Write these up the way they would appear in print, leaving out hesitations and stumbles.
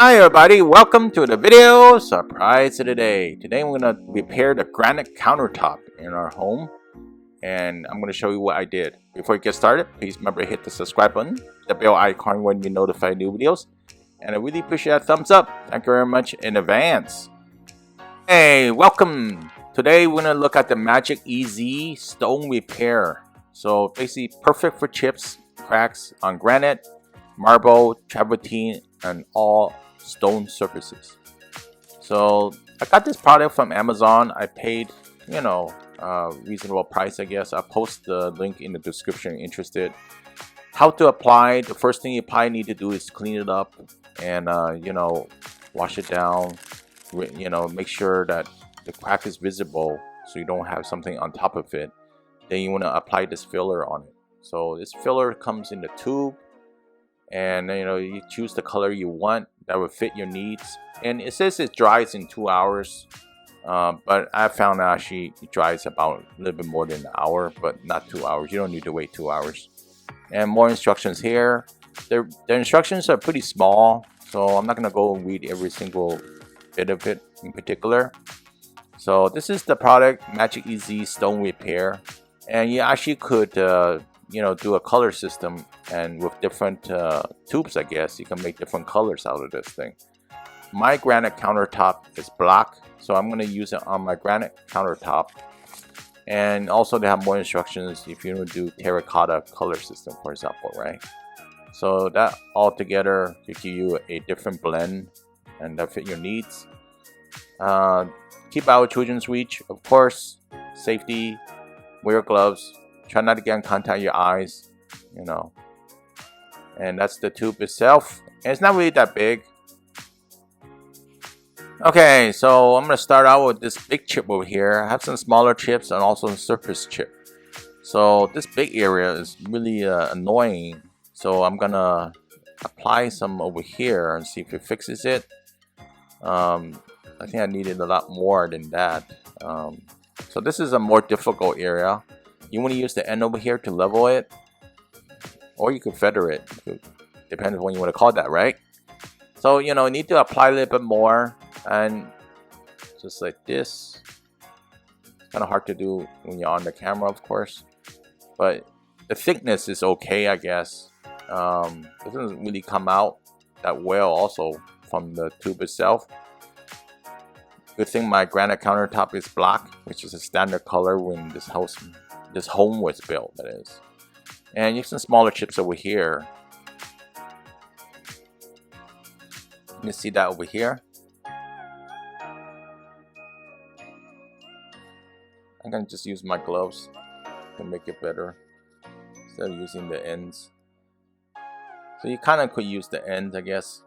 Hi everybody, welcome to the video surprise of the day. Today we're going to repair the granite countertop in our home, and I'm going to show you what I did. Before you get started, please remember to hit the subscribe button, the bell icon when you notify new videos, and I really appreciate a thumbs up. Thank you very much in advance. Hey, welcome. Today we're going to look at the MagicEzy stone repair. So basically perfect for chips, cracks on granite, marble, travertine, and all stone surfaces. So I got this product from Amazon. I paid, reasonable price, I guess. I'll post the link in the description if you're interested. How to apply: the first thing you probably need to do is clean it up and wash it down. Make sure that the crack is visible so you don't have something on top of it. Then you want to apply this filler on it. So this filler comes in the tube, and you choose the color you want that will fit your needs, and it says it dries in 2 hours, but I found actually it dries about a little bit more than an hour, but not 2 hours. You don't need to wait 2 hours. And more instructions here. The instructions are pretty small, so I'm not going to go and read every single bit of it in particular. So this is the product, MagicEzy Stone Repair, and you actually could do a color system, and with different tubes, I guess you can make different colors out of this thing. My granite countertop is black, so I'm going to use it on my granite countertop. And also they have more instructions if you want to do terracotta color system, for example, right? So that all together gives you a different blend and that fit your needs. Keep out of children's reach, of course. Safety, wear gloves. Try not to get in contact with your eyes, and that's the tube itself, and it's not really that big. Okay, so I'm gonna start out with this big chip over here. I have some smaller chips and also a surface chip. So this big area is really annoying, so I'm gonna apply some over here and see if it fixes it. I think I needed a lot more than that. So this is a more difficult area. You want to use the end over here to level it, or you could feather it. Depends on what you want to call that, right? So you need to apply a little bit more, and just like this. It's kind of hard to do when you're on the camera, of course, but the thickness is okay, I guess. It doesn't really come out that well also from the tube itself. Good thing my granite countertop is black, which is a standard color when this home was built, that is. And you have some smaller chips over here. You can see that over here. I'm gonna just use my gloves to make it better instead of using the ends. So you kind of could use the ends, I guess.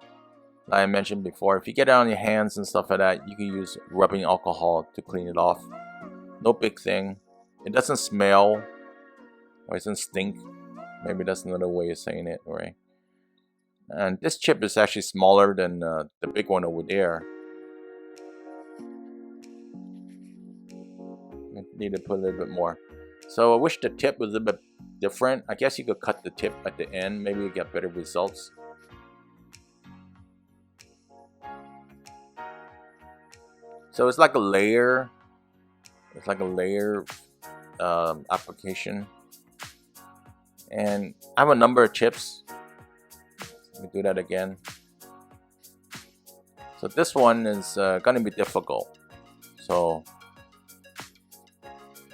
Like I mentioned before, if you get it on your hands and stuff like that, you can use rubbing alcohol to clean it off. No big thing. It doesn't smell, or it doesn't stink. Maybe that's another way of saying it, right? And this chip is actually smaller than the big one over there. I need to put a little bit more. So I wish the tip was a little bit different. I guess you could cut the tip at the end. Maybe you get better results. So it's like a layer. It's like a layer application, and I have a number of chips. Let me do that again. So this one is gonna be difficult. So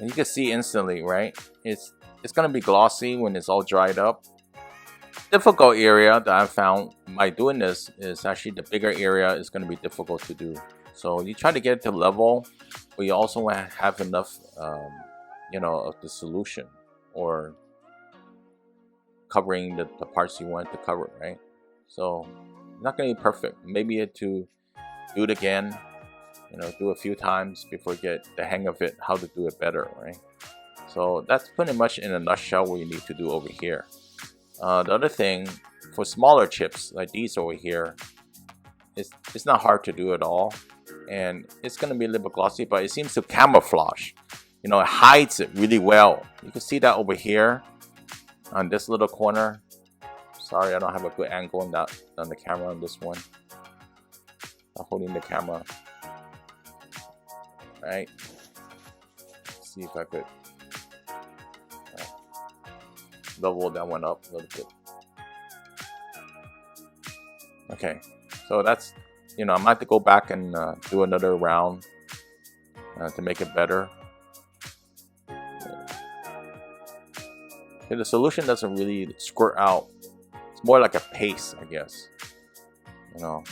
you can see instantly, right? It's gonna be glossy when it's all dried up. Difficult area that I found by doing this is actually the bigger area is gonna be difficult to do. So you try to get it to level, but you also want to have enough of the solution, or covering the parts you want to cover, right? So not gonna be perfect. Maybe to do it again, do a few times before you get the hang of it, how to do it better, right? So that's pretty much in a nutshell what you need to do over here. The other thing, for smaller chips like these over here, it's not hard to do at all, and it's gonna be a little bit glossy, but it seems to camouflage. It hides it really well. You can see that over here on this little corner. Sorry, I don't have a good angle on the camera on this one. holding the camera. Right? Let's see if I could level that one up a little bit. Okay, so that's, you know, I might have to go back and do another round to make it better. Okay, the solution doesn't really squirt out. It's more like a paste, I guess. You know.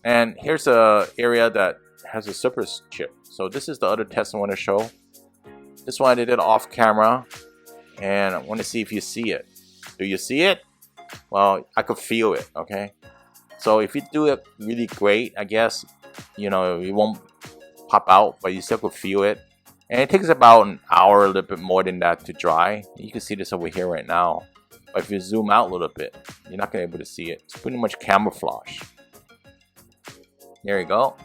And here's a area that has a surface chip. So this is the other test I want to show. This one I did it off camera, and I want to see if you see it. Do you see it? Well, I could feel it. Okay. So if you do it really great, I guess, you know, it won't pop out, but you still could feel it. And it takes about an hour, a little bit more than that to dry. You can see this over here right now. But if you zoom out a little bit, you're not going to be able to see it. It's pretty much camouflage. There you go.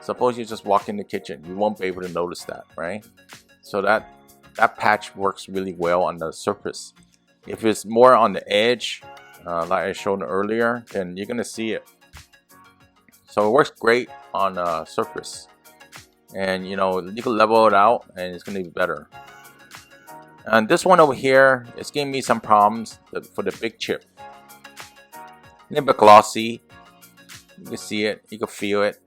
Suppose you just walk in the kitchen. You won't be able to notice that, right? So that patch works really well on the surface. If it's more on the edge, like I showed earlier, then you're going to see it. So it works great on surface. And you know, you can level it out and it's going to be better. And this one over here is giving me some problems for the big chip. A little bit glossy. You can see it, you can feel it.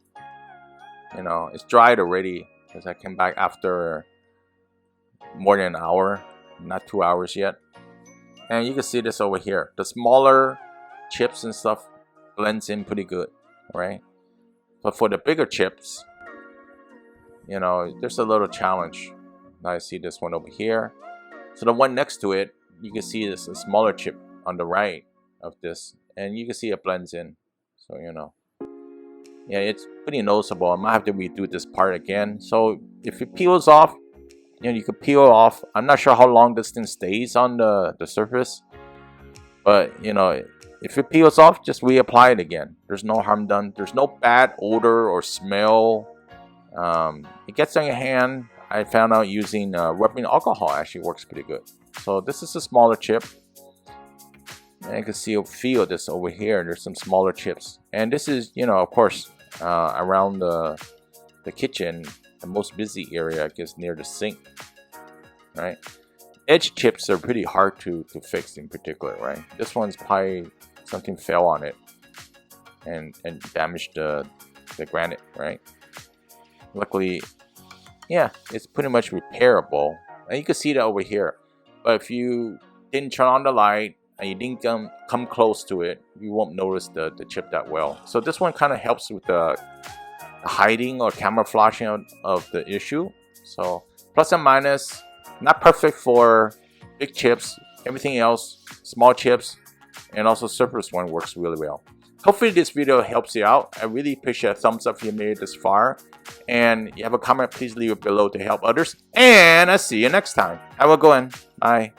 You know, it's dried already because I came back after more than an hour, not 2 hours yet. And you can see this over here. The smaller chips and stuff blends in pretty good, right? But for the bigger chips, you know, there's a little challenge. Now I see this one over here. So the one next to it, you can see this a smaller chip on the right of this, and you can see it blends in. So you know, yeah, it's pretty noticeable. I might have to redo this part again. So if it peels off, you know, you can peel off. I'm not sure how long this thing stays on the surface, but you know, if it peels off, just reapply it again. There's no harm done. There's no bad odor or smell. It gets on your hand. I found out using rubbing alcohol actually works pretty good. So this is a smaller chip, and you can feel this over here. There's some smaller chips, and this is, you know, of course, around the kitchen, the most busy area, I guess, near the sink, right? Edge chips are pretty hard to fix in particular, right? This one's probably something fell on it and damaged the granite, right? Luckily, yeah, it's pretty much repairable. And you can see that over here. But if you didn't turn on the light and you didn't come close to it, you won't notice the chip that well. So this one kind of helps with the hiding or camouflaging of the issue. So plus and minus, not perfect for big chips. Everything else, small chips, and also surface one works really well. Hopefully this video helps you out. I really appreciate a thumbs up if you made it this far. And if you have a comment, please leave it below to help others. And I'll see you next time. Have a good one. Bye.